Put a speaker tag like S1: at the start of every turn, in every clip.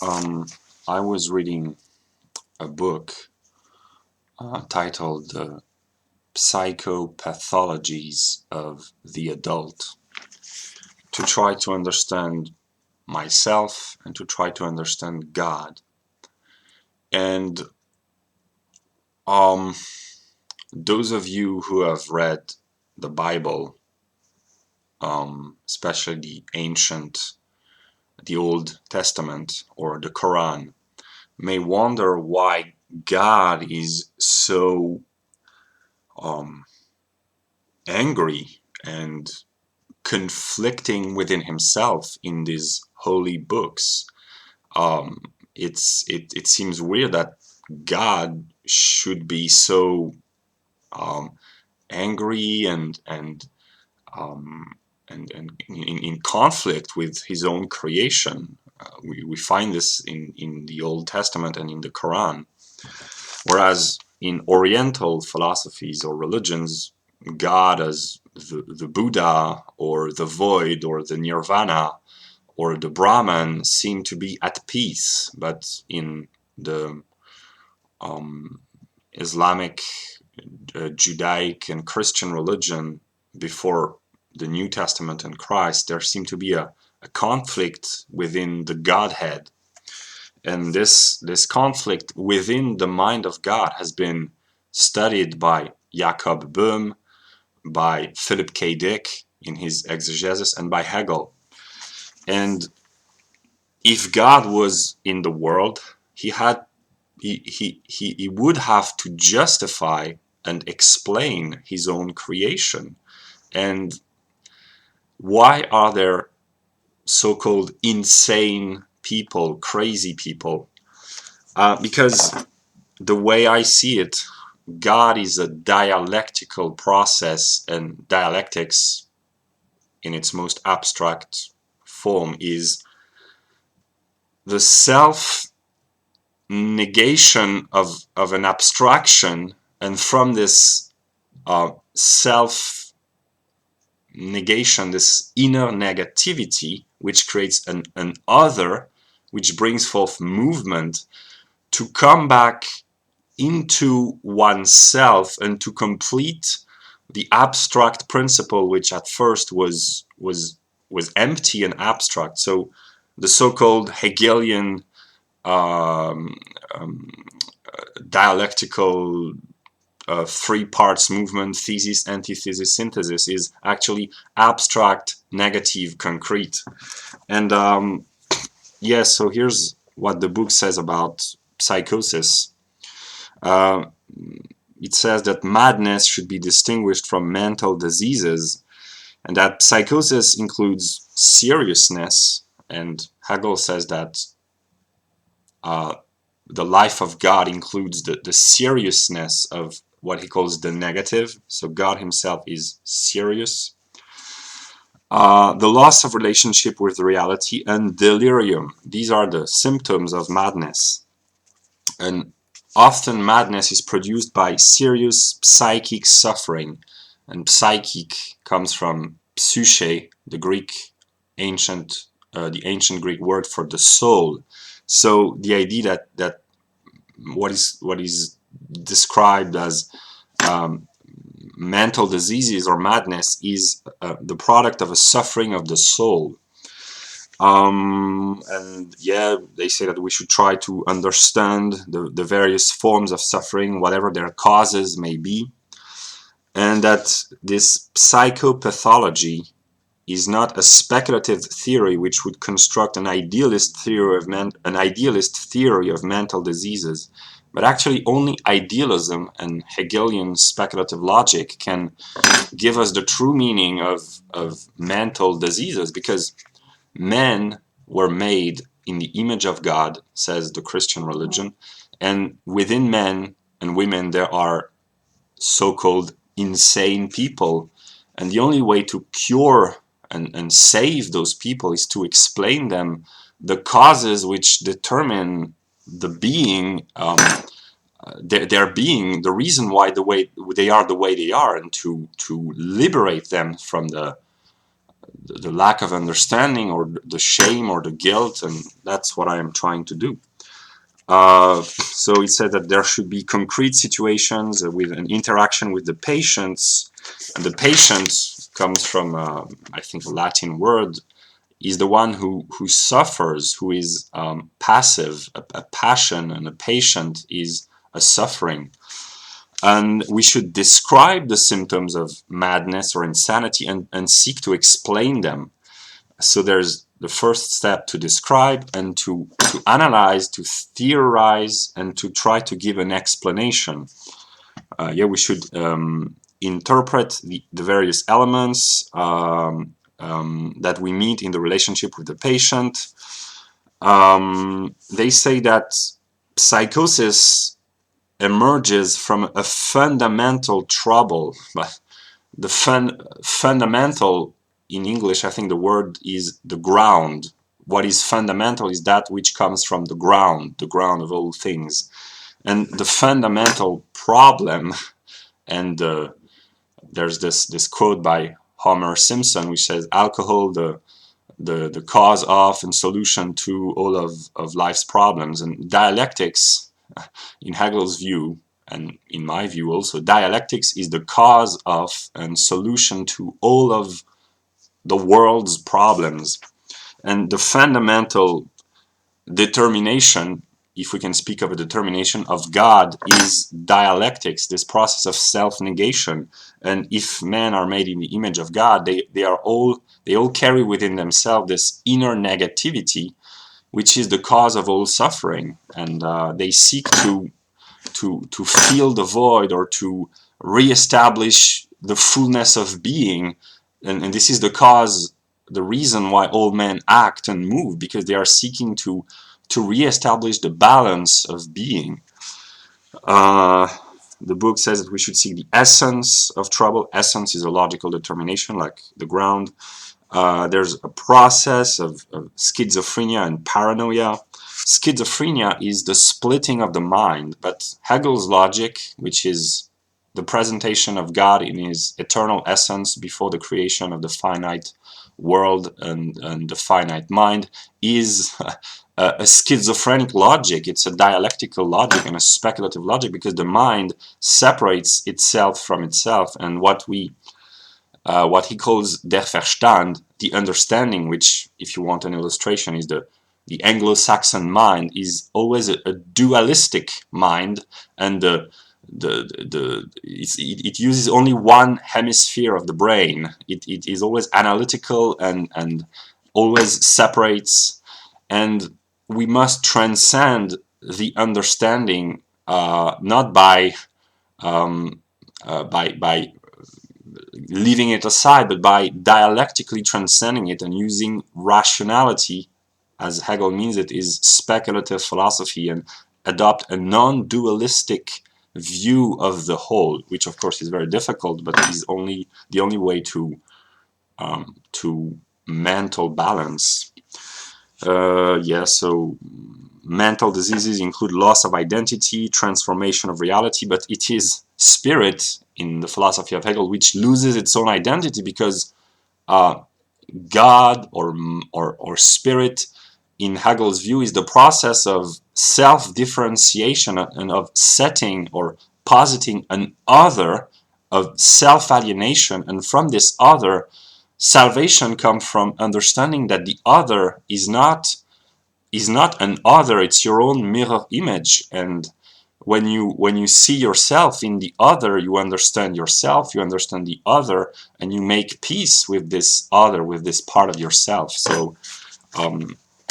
S1: I was reading a book titled Psychopathologies of the Adult to try to understand myself and to try to understand God. And um, those of you who have read the Bible, especially the Old Testament or the Quran, may wonder why God is so angry and conflicting within himself in these holy books. It seems weird that God should be so angry um, and in conflict with his own creation. We find this in the Old Testament and in the Quran. Whereas in Oriental philosophies or religions, God as the Buddha or the void or the Nirvana or the Brahman seem to be at peace. But in the Islamic, Judaic, and Christian religion before the New Testament and Christ, there seemed to be a conflict within the Godhead. And this conflict within the mind of God has been studied by Jacob Böhm, by Philip K. Dick in his exegesis, and by Hegel. And if God was in the world, he would have to justify and explain his own creation. And why are there so-called insane people, crazy people? Because the way I see it, God is a dialectical process, and dialectics in its most abstract form is the self negation of an abstraction, and from this self negation, this inner negativity, which creates an other, which brings forth movement to come back into oneself and to complete the abstract principle, which at first was empty and abstract. So the so-called Hegelian um, um, dialectical three parts movement, thesis, antithesis, synthesis, is actually abstract, negative, concrete. And so here's what the book says about psychosis. Uh, it says that madness should be distinguished from mental diseases, and that psychosis includes seriousness. And Hegel says that the life of God includes the seriousness of what he calls the negative. So God himself is serious. The loss of relationship with reality and delirium. These are the symptoms of madness. And often madness is produced by serious psychic suffering. And psychic comes from psyche, the ancient Greek word for the soul. So the idea that what is described as mental diseases or madness is the product of a suffering of the soul. And yeah, they say that we should try to understand the various forms of suffering, whatever their causes may be, and that this psychopathology is not a speculative theory which would construct an idealist theory of mental diseases, but actually only idealism and Hegelian speculative logic can give us the true meaning of mental diseases, because men were made in the image of God, says the Christian religion, and within men and women there are so-called insane people, and the only way to cure and save those people is to explain them the causes which determine the being, their being, the reason why the way they are, and to liberate them from the lack of understanding or the shame or the guilt, and that's what I am trying to do. So it said that there should be concrete situations with an interaction with the patients, and the patient comes from, I think, a Latin word, is the one who suffers, who is passive, a passion, and a patient is a suffering. And we should describe the symptoms of madness or insanity and seek to explain them. So there's the first step to describe and to analyze, to theorize, and to try to give an explanation. Yeah, we should interpret the various elements that we meet in the relationship with the patient. They say that psychosis emerges from a fundamental trouble, but the fundamental in English, I think the word is the ground. What is fundamental is that which comes from the ground of all things. And the fundamental problem, and there's this quote by Homer Simpson, which says, alcohol, the cause of and solution to all of life's problems. And dialectics, in Hegel's view, and in my view also, dialectics is the cause of and solution to all of the world's problems. And the fundamental determination, if we can speak of a determination of God, is dialectics, this process of self-negation. And if men are made in the image of God, they all carry within themselves this inner negativity, which is the cause of all suffering. And they seek to fill the void or to reestablish the fullness of being. And this is the reason why all men act and move, because they are seeking to reestablish the balance of being. The book says that we should seek the essence of trouble. Essence is a logical determination, like the ground. There's a process of schizophrenia and paranoia. Schizophrenia is the splitting of the mind, but Hegel's logic, which is the presentation of God in his eternal essence before the creation of the finite world and the finite mind, is a schizophrenic logic. It's a dialectical logic and a speculative logic, because the mind separates itself from itself, and what he calls der Verstand, the understanding, which, if you want an illustration, is the Anglo-Saxon mind, is always a dualistic mind, and it uses only one hemisphere of the brain. It is always analytical and always separates, and we must transcend the understanding not by leaving it aside, but by dialectically transcending it and using rationality, as Hegel means it, is speculative philosophy, and adopt a non-dualistic view of the whole, which of course is very difficult, but is the only way to mental balance. So mental diseases include loss of identity, transformation of reality, but it is spirit in the philosophy of Hegel which loses its own identity, because God or spirit in Hegel's view is the process of self-differentiation and of setting or positing an other, of self-alienation, and from this other, salvation comes from understanding that the other is not an other, it's your own mirror image. And when you see yourself in the other, you understand yourself, you understand the other, and you make peace with this other, with this part of yourself. So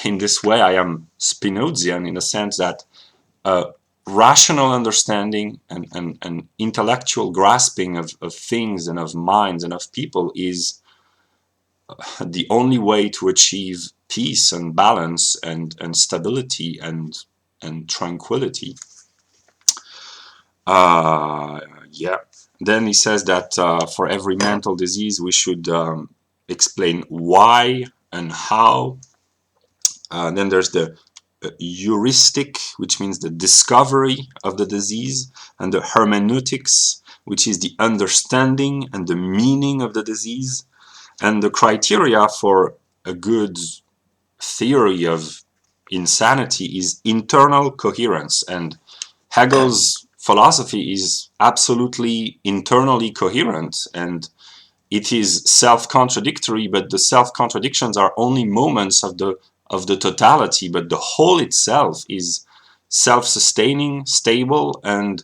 S1: in this way I am Spinozian, in the sense that rational understanding and intellectual grasping of things and of minds and of people is the only way to achieve peace and balance and stability and tranquility. Then he says that for every mental disease we should explain why and how. Then there's the heuristic, which means the discovery of the disease, and the hermeneutics, which is the understanding and the meaning of the disease. And the criteria for a good theory of insanity is internal coherence. And Hegel's philosophy is absolutely internally coherent, and it is self-contradictory, but the self-contradictions are only moments of the totality, but the whole itself is self-sustaining, stable, and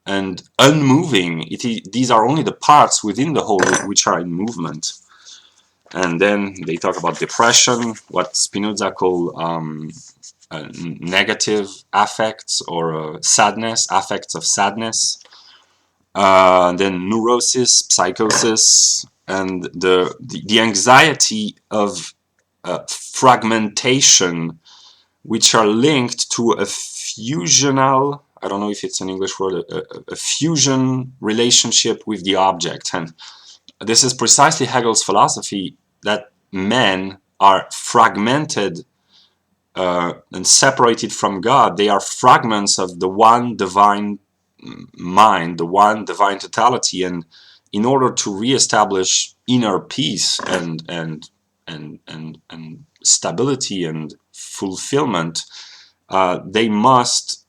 S1: unmoving. These are only the parts within the whole which are in movement. And then they talk about depression, what Spinoza called negative affects, or sadness, affects of sadness. Then neurosis, psychosis, and the anxiety of fragmentation, which are linked to a fusional, I don't know if it's an English word, a fusion relationship with the object. And this is precisely Hegel's philosophy, that men are fragmented and separated from God. They are fragments of the one divine mind, the one divine totality, and in order to reestablish inner peace and stability and fulfillment, they must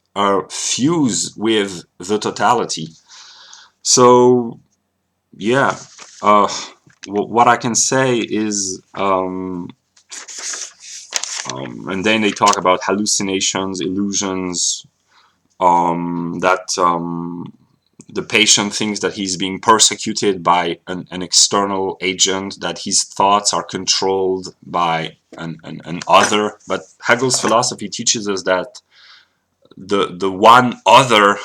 S1: fuse with the totality. So yeah, what I can say is, and then they talk about hallucinations, illusions, that the patient thinks that he's being persecuted by an external agent, that his thoughts are controlled by an other. But Hegel's philosophy teaches us that the one other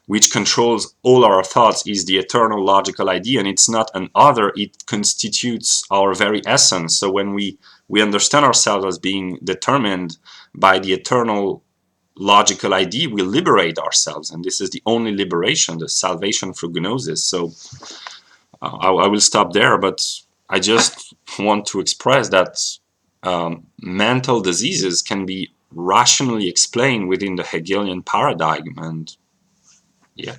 S1: which controls all our thoughts is the eternal logical idea, and it's not an other, it constitutes our very essence. So when we understand ourselves as being determined by the eternal logical idea, we liberate ourselves, and this is the only liberation, the salvation through Gnosis. So I will stop there, but I just want to express that mental diseases can be rationally explained within the Hegelian paradigm, and yeah.